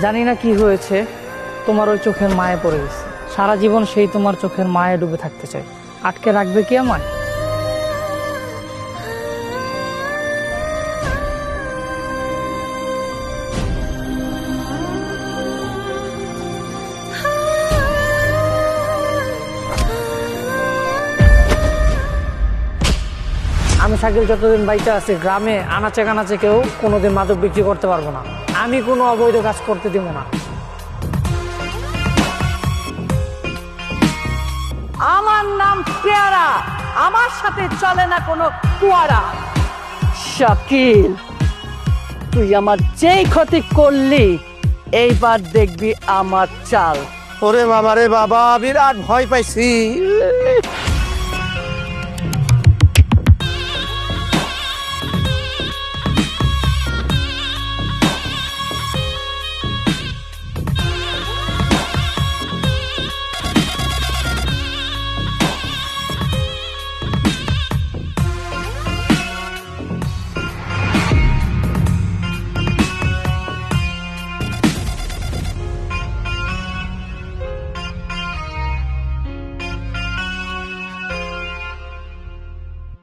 জানি না কি হয়েছে, তোমার ওই চোখের মায়ে পড়ে গেছে। সারা জীবন সেই তোমার চোখের মায়ে ডুবে থাকতে চাই। আটকে রাখবে কি আমায়? আমি শাকিল যতদিন বাইচে আছি, গ্রামে আনাচে কানাচে কেউ কোনোদিন মাদক বিক্রি করতে পারবো না। আমি কোনো অবৈধ কাজ করতে দিব না। আমার নাম পেয়ারা, আমার সাথে চলে না কোনো কুয়ারা। শাকিল, তুই আমার যেই ক্ষতি করলি, এইবার দেখবি আমার চাল। ওরে বাবা রে বাবা, বিরাট ভয় পাইছি।